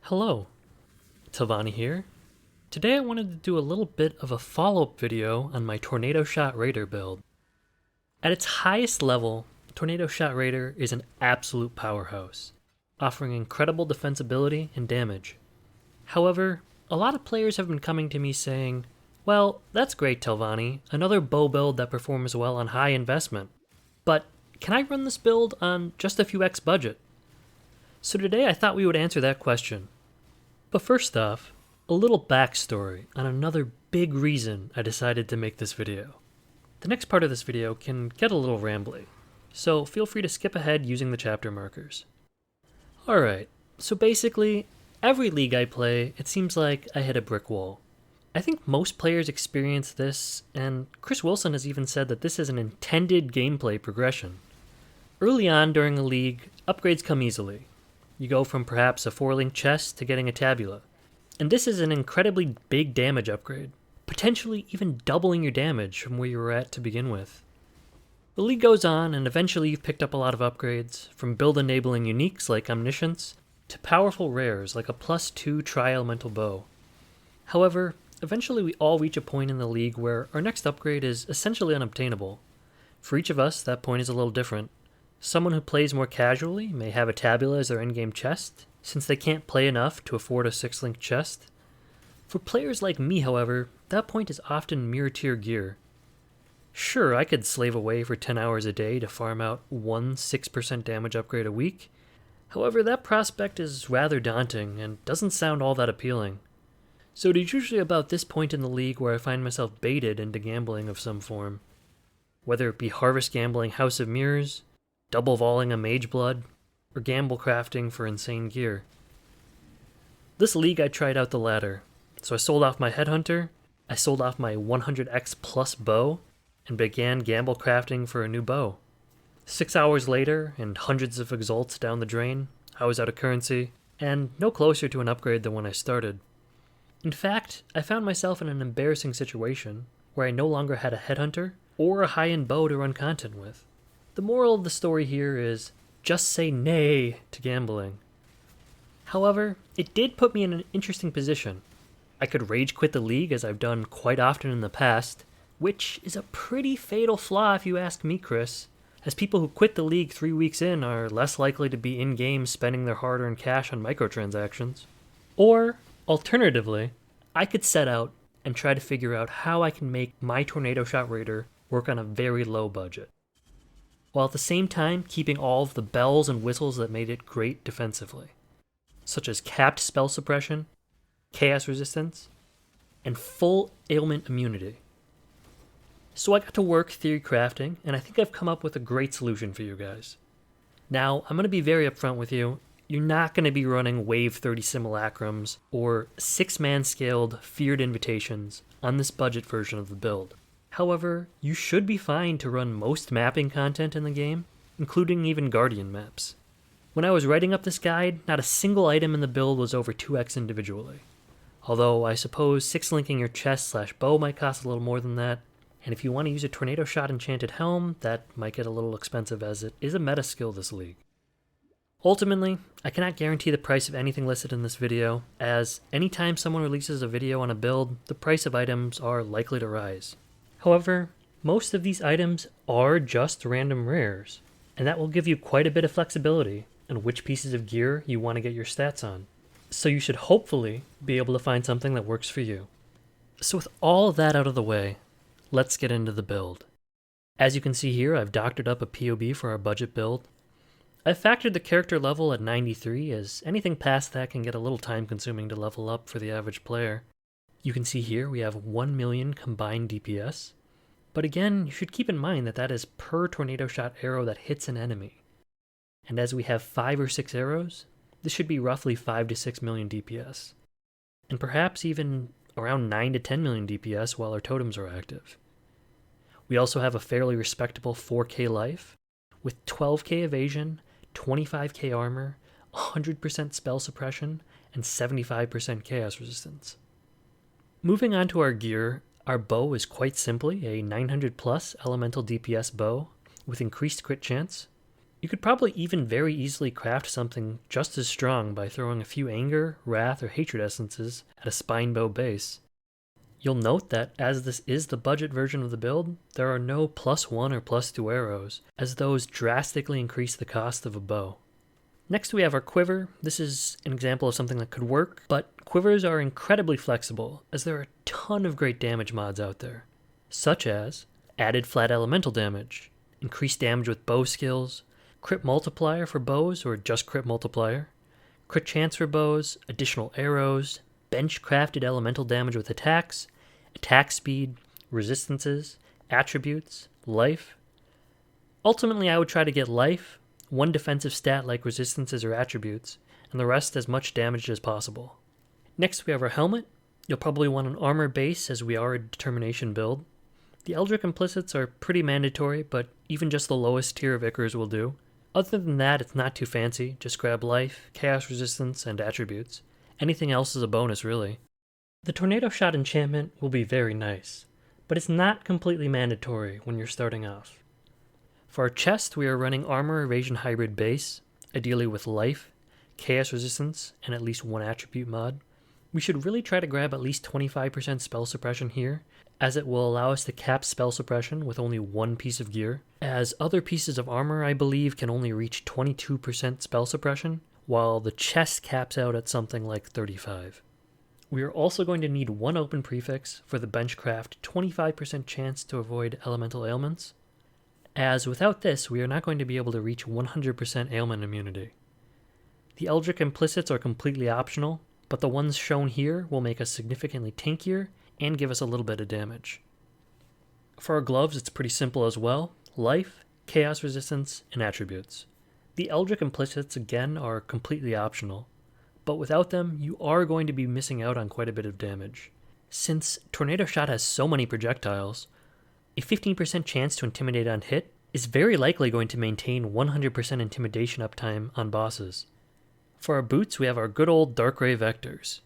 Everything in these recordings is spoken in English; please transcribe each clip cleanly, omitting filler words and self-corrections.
Hello, Tilvani here. Today I wanted to do a little bit of a follow-up video on my Tornado Shot Raider build. At its highest level, Tornado Shot Raider is an absolute powerhouse, offering incredible defensibility and damage. However, a lot of players have been coming to me saying, well, that's great Tilvani, another bow build that performs well on high investment. But can I run this build on just a few X budget? So today I thought we would answer that question. But first off, a little backstory on another big reason I decided to make this video. The next part of this video can get a little rambly, so feel free to skip ahead using the chapter markers. Alright, so basically, every league I play, it seems like I hit a brick wall. I think most players experience this, and Chris Wilson has even said that this is an intended gameplay progression. Early on during a league, upgrades come easily. You go from perhaps a 4-link chest to getting a tabula. And this is an incredibly big damage upgrade, potentially even doubling your damage from where you were at to begin with. The league goes on, and eventually you've picked up a lot of upgrades, from build-enabling uniques like Omniscience, to powerful rares like a +2 Tri-Elemental Bow. However, eventually we all reach a point in the league where our next upgrade is essentially unobtainable. For each of us, that point is a little different. Someone who plays more casually may have a tabula as their endgame chest, since they can't play enough to afford a 6-link chest. For players like me, however, that point is often mirror tier gear. Sure, I could slave away for 10 hours a day to farm out one 6% damage upgrade a week. However, that prospect is rather daunting and doesn't sound all that appealing. So it is usually about this point in the league where I find myself baited into gambling of some form. Whether it be harvest gambling House of Mirrors, double voling a Mage Blood, or gamble crafting for insane gear. This league I tried out the latter, so I sold off my headhunter, I sold off my 100x plus bow, and began gamble crafting for a new bow. 6 hours later, and hundreds of exalts down the drain, I was out of currency, and no closer to an upgrade than when I started. In fact, I found myself in an embarrassing situation where I no longer had a headhunter or a high-end bow to run content with. The moral of the story here is, just say nay to gambling. However, it did put me in an interesting position. I could rage quit the league as I've done quite often in the past, which is a pretty fatal flaw if you ask me, Chris, as people who quit the league 3 weeks in are less likely to be in-game spending their hard-earned cash on microtransactions. Or, alternatively, I could set out and try to figure out how I can make my Tornado Shot Raider work on a very low budget, while at the same time keeping all of the bells and whistles that made it great defensively, such as capped spell suppression, chaos resistance, and full ailment immunity. So I got to work theory crafting, and I think I've come up with a great solution for you guys. Now, I'm going to be very upfront with you. You're not going to be running Wave 30 Simulacrums or 6-man scaled Feared Invitations on this budget version of the build. However, you should be fine to run most mapping content in the game, including even Guardian maps. When I was writing up this guide, not a single item in the build was over 2x individually. Although I suppose 6-linking your chest/bow might cost a little more than that, and if you want to use a Tornado Shot Enchanted Helm, that might get a little expensive as it is a meta skill this league. Ultimately, I cannot guarantee the price of anything listed in this video, as anytime someone releases a video on a build, the price of items are likely to rise. However, most of these items are just random rares, and that will give you quite a bit of flexibility on which pieces of gear you want to get your stats on. So you should hopefully be able to find something that works for you. So with all of that out of the way, let's get into the build. As you can see here, I've doctored up a PoB for our budget build. I've factored the character level at 93, as anything past that can get a little time consuming to level up for the average player. You can see here we have 1 million combined DPS, but again, you should keep in mind that that is per Tornado Shot arrow that hits an enemy. And as we have 5 or 6 arrows, this should be roughly 5 to 6 million DPS, and perhaps even around 9 to 10 million DPS while our totems are active. We also have a fairly respectable 4k life, with 12k evasion, 25k armor, 100% spell suppression, and 75% chaos resistance. Moving on to our gear, our bow is quite simply a 900 plus elemental DPS bow with increased crit chance. You could probably even very easily craft something just as strong by throwing a few anger, wrath, or hatred essences at a spine bow base. You'll note that as this is the budget version of the build, there are no +1 or +2 arrows, as those drastically increase the cost of a bow. Next we have our quiver. This is an example of something that could work, but quivers are incredibly flexible as there are a ton of great damage mods out there, such as added flat elemental damage, increased damage with bow skills, crit multiplier for bows or just crit multiplier, crit chance for bows, additional arrows, bench crafted elemental damage with attacks, attack speed, resistances, attributes, life. Ultimately I would try to get life, one defensive stat like resistances or attributes, and the rest as much damage as possible. Next we have our helmet. You'll probably want an armor base as we are a determination build. The Eldritch implicits are pretty mandatory, but even just the lowest tier of Ichors will do. Other than that, it's not too fancy. Just grab life, chaos resistance, and attributes. Anything else is a bonus, really. The Tornado Shot enchantment will be very nice, but it's not completely mandatory when you're starting off. For our chest, we are running Armor Evasion Hybrid base, ideally with life, chaos resistance, and at least one attribute mod. We should really try to grab at least 25% spell suppression here, as it will allow us to cap spell suppression with only one piece of gear, as other pieces of armor, I believe, can only reach 22% spell suppression, while the chest caps out at something like 35. We are also going to need one open prefix for the benchcraft 25% chance to avoid elemental ailments, as without this, we are not going to be able to reach 100% ailment immunity. The Eldritch implicits are completely optional, but the ones shown here will make us significantly tankier and give us a little bit of damage. For our gloves, it's pretty simple as well. Life, chaos resistance, and attributes. The Eldritch implicits, again, are completely optional, but without them, you are going to be missing out on quite a bit of damage. Since Tornado Shot has so many projectiles, a 15% chance to intimidate on hit is very likely going to maintain 100% intimidation uptime on bosses. For our boots, we have our good old Dark Ray Vectors.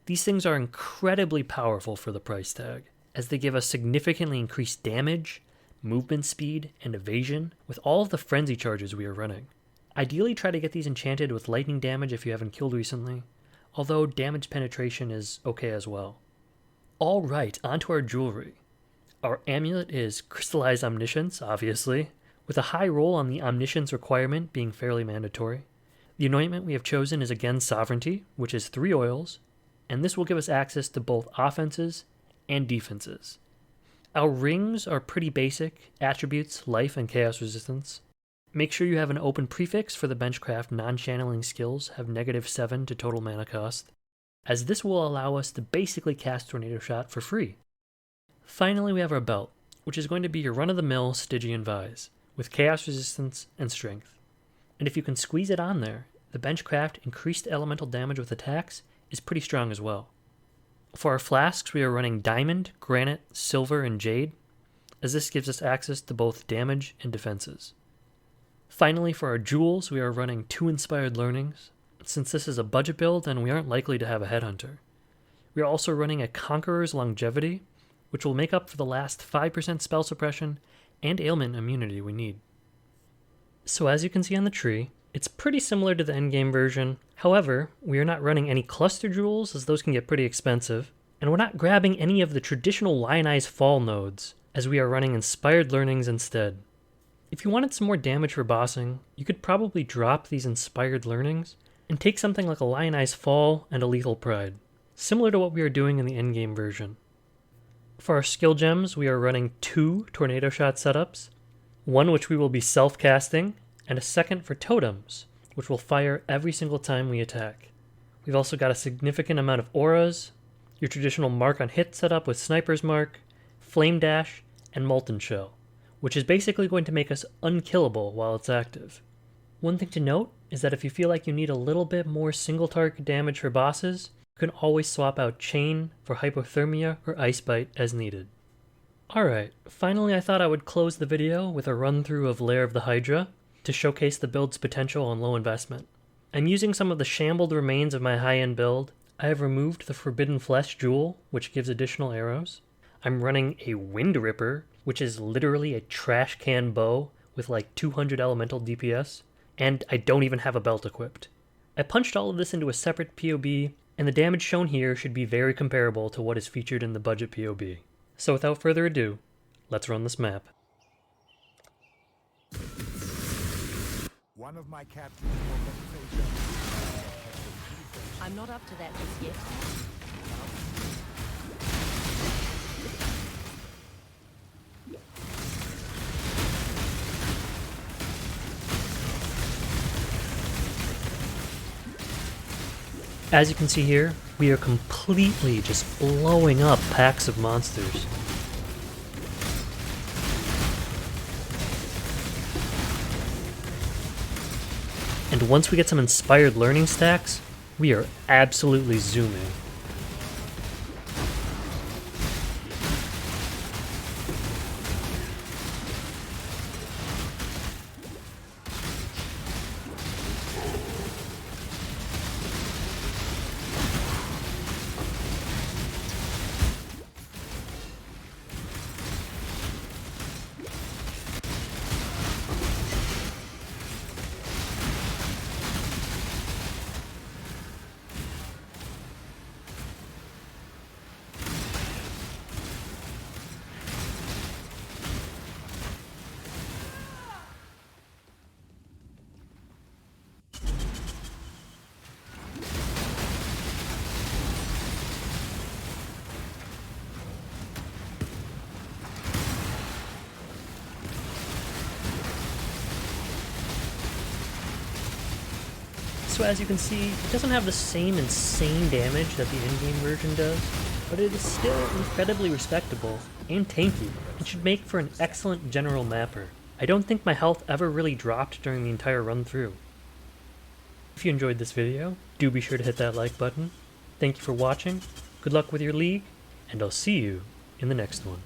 These things are incredibly powerful for the price tag, as they give us significantly increased damage, movement speed, and evasion with all of the frenzy charges we are running. Ideally try to get these enchanted with lightning damage if you haven't killed recently, although damage penetration is okay as well. Alright, onto our jewelry. Our amulet is Crystallized Omniscience, obviously, with a high roll on the Omniscience requirement being fairly mandatory. The anointment we have chosen is again Sovereignty, which is 3 oils, and this will give us access to both offenses and defenses. Our rings are pretty basic, attributes, life, and chaos resistance. Make sure you have an open prefix for the benchcraft non-channeling skills have -7 to total mana cost, as this will allow us to basically cast Tornado Shot for free. Finally, we have our belt, which is going to be your run-of-the-mill Stygian Vise, with chaos resistance and strength. And if you can squeeze it on there, the benchcraft increased elemental damage with attacks is pretty strong as well. For our flasks, we are running Diamond, Granite, Silver, and Jade, as this gives us access to both damage and defenses. Finally, for our jewels, we are running 2 Inspired Learnings, since this is a budget build and we aren't likely to have a headhunter. We are also running a Conqueror's Longevity, which will make up for the last 5% spell suppression and ailment immunity we need. So as you can see on the tree, it's pretty similar to the endgame version. However, we are not running any cluster jewels, as those can get pretty expensive, and we're not grabbing any of the traditional Lionized Fall nodes, as we are running Inspired Learnings instead. If you wanted some more damage for bossing, you could probably drop these Inspired Learnings and take something like a Lionized Fall and a Lethal Pride, similar to what we are doing in the endgame version. For our skill gems, we are running 2 Tornado Shot setups, one which we will be self-casting, and a second for totems, which will fire every single time we attack. We've also got a significant amount of auras, your traditional mark on hit setup with Sniper's Mark, Flame Dash, and Molten Shell, which is basically going to make us unkillable while it's active. One thing to note is that if you feel like you need a little bit more single target damage for bosses, you can always swap out Chain for Hypothermia or Ice Bite as needed. Alright, finally I thought I would close the video with a run through of Lair of the Hydra to showcase the build's potential on low investment. I'm using some of the shambled remains of my high-end build. I have removed the Forbidden Flesh Jewel, which gives additional arrows. I'm running a Wind Ripper, which is literally a trash can bow with like 200 elemental DPS. and I don't even have a belt equipped. I punched all of this into a separate POB, and the damage shown here should be very comparable to what is featured in the budget POB. So without further ado, let's run this map. One of my captain's organizations. I'm not up to that just yet. As you can see here, we are completely just blowing up packs of monsters. And once we get some inspired learning stacks, we are absolutely zooming. So as you can see, it doesn't have the same insane damage that the endgame version does, but it is still incredibly respectable and tanky, and should make for an excellent general mapper. I don't think my health ever really dropped during the entire run through. If you enjoyed this video, do be sure to hit that like button. Thank you for watching, good luck with your league, and I'll see you in the next one.